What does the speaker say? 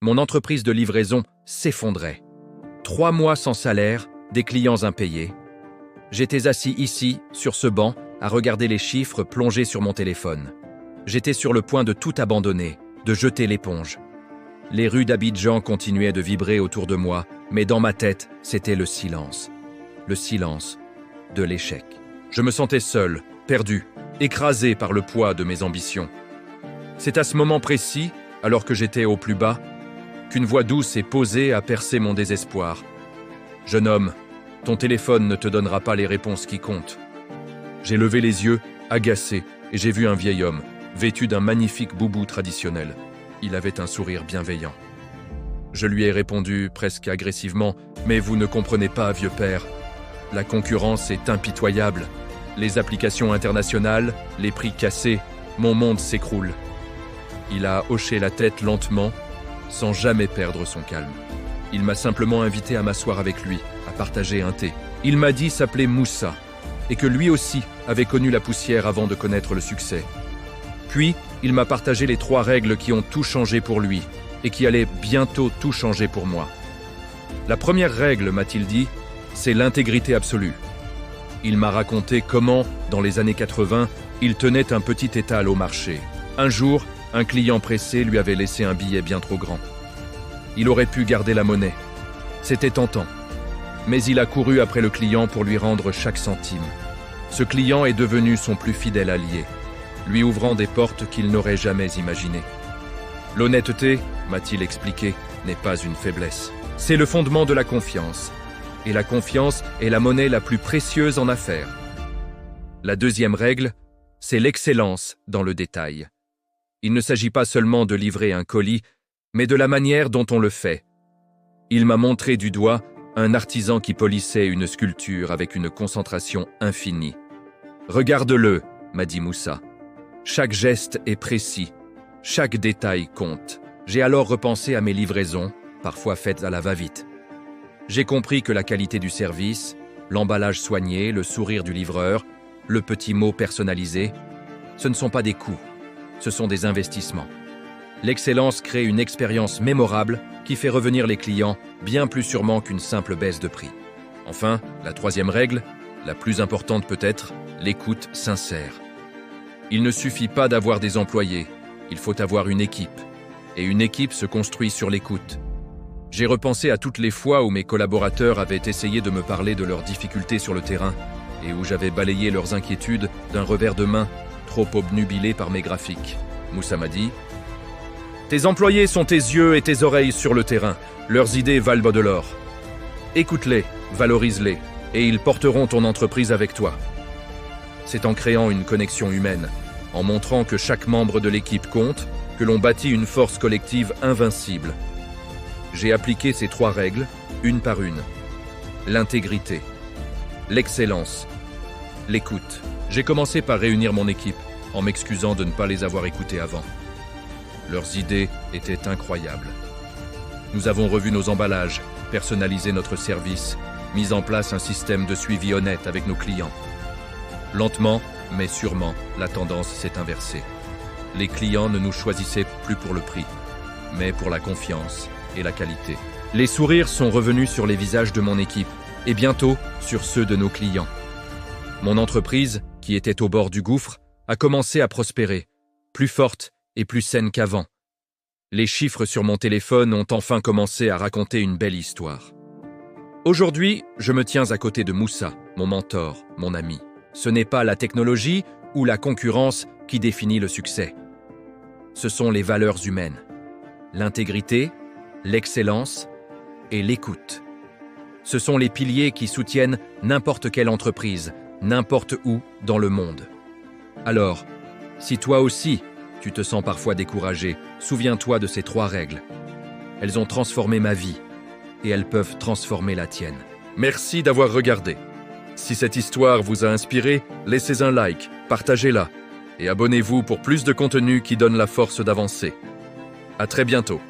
Mon entreprise de livraison s'effondrait. 3 mois sans salaire, des clients impayés. J'étais assis ici, sur ce banc, à regarder les chiffres plongés sur mon téléphone. J'étais sur le point de tout abandonner, de jeter l'éponge. Les rues d'Abidjan continuaient de vibrer autour de moi, mais dans ma tête, c'était le silence. Le silence de l'échec. Je me sentais seul, perdu, écrasé par le poids de mes ambitions. C'est à ce moment précis, alors que j'étais au plus bas, qu'une voix douce et posée a percé mon désespoir. « Jeune homme, ton téléphone ne te donnera pas les réponses qui comptent. » J'ai levé les yeux, agacé, et j'ai vu un vieil homme, vêtu d'un magnifique boubou traditionnel. Il avait un sourire bienveillant. Je lui ai répondu presque agressivement, « Mais vous ne comprenez pas, vieux père. La concurrence est impitoyable. Les applications internationales, les prix cassés, mon monde s'écroule. » Il a hoché la tête lentement, sans jamais perdre son calme. Il m'a simplement invité à m'asseoir avec lui, à partager un thé. Il m'a dit s'appeler Moussa, et que lui aussi avait connu la poussière avant de connaître le succès. Puis, il m'a partagé les 3 règles qui ont tout changé pour lui, et qui allaient bientôt tout changer pour moi. La première règle, m'a-t-il dit, c'est l'intégrité absolue. Il m'a raconté comment, dans les années 80, il tenait un petit étal au marché. Un jour, un client pressé lui avait laissé un billet bien trop grand. Il aurait pu garder la monnaie. C'était tentant. Mais il a couru après le client pour lui rendre chaque centime. Ce client est devenu son plus fidèle allié, lui ouvrant des portes qu'il n'aurait jamais imaginées. L'honnêteté, m'a-t-il expliqué, n'est pas une faiblesse. C'est le fondement de la confiance. Et la confiance est la monnaie la plus précieuse en affaires. La deuxième règle, c'est l'excellence dans le détail. Il ne s'agit pas seulement de livrer un colis, mais de la manière dont on le fait. Il m'a montré du doigt un artisan qui polissait une sculpture avec une concentration infinie. « Regarde-le », m'a dit Moussa. « Chaque geste est précis, chaque détail compte. » J'ai alors repensé à mes livraisons, parfois faites à la va-vite. J'ai compris que la qualité du service, l'emballage soigné, le sourire du livreur, le petit mot personnalisé, ce ne sont pas des coûts, ce sont des investissements. L'excellence crée une expérience mémorable qui fait revenir les clients bien plus sûrement qu'une simple baisse de prix. Enfin, la troisième règle, la plus importante peut-être, l'écoute sincère. Il ne suffit pas d'avoir des employés, il faut avoir une équipe. Et une équipe se construit sur l'écoute. J'ai repensé à toutes les fois où mes collaborateurs avaient essayé de me parler de leurs difficultés sur le terrain et où j'avais balayé leurs inquiétudes d'un revers de main, trop obnubilé par mes graphiques. Moussa m'a dit « Tes employés sont tes yeux et tes oreilles sur le terrain. Leurs idées valent de l'or. Écoute-les, valorise-les, et ils porteront ton entreprise avec toi. » C'est en créant une connexion humaine, en montrant que chaque membre de l'équipe compte, que l'on bâtit une force collective invincible. J'ai appliqué ces 3 règles, une par une. L'intégrité, l'excellence, l'écoute. J'ai commencé par réunir mon équipe, en m'excusant de ne pas les avoir écoutés avant. Leurs idées étaient incroyables. Nous avons revu nos emballages, personnalisé notre service, mis en place un système de suivi honnête avec nos clients. Lentement, mais sûrement, la tendance s'est inversée. Les clients ne nous choisissaient plus pour le prix, mais pour la confiance et la qualité. Les sourires sont revenus sur les visages de mon équipe, et bientôt sur ceux de nos clients. Mon entreprise, qui était au bord du gouffre, a commencé à prospérer, plus forte et plus saine qu'avant. Les chiffres sur mon téléphone ont enfin commencé à raconter une belle histoire. Aujourd'hui, je me tiens à côté de Moussa, mon mentor, mon ami. Ce n'est pas la technologie ou la concurrence qui définit le succès. Ce sont les valeurs humaines, l'intégrité, l'excellence et l'écoute. Ce sont les piliers qui soutiennent n'importe quelle entreprise, n'importe où dans le monde. Alors, si toi aussi, tu te sens parfois découragé, souviens-toi de ces 3 règles. Elles ont transformé ma vie et elles peuvent transformer la tienne. Merci d'avoir regardé. Si cette histoire vous a inspiré, laissez un like, partagez-la et abonnez-vous pour plus de contenu qui donne la force d'avancer. À très bientôt.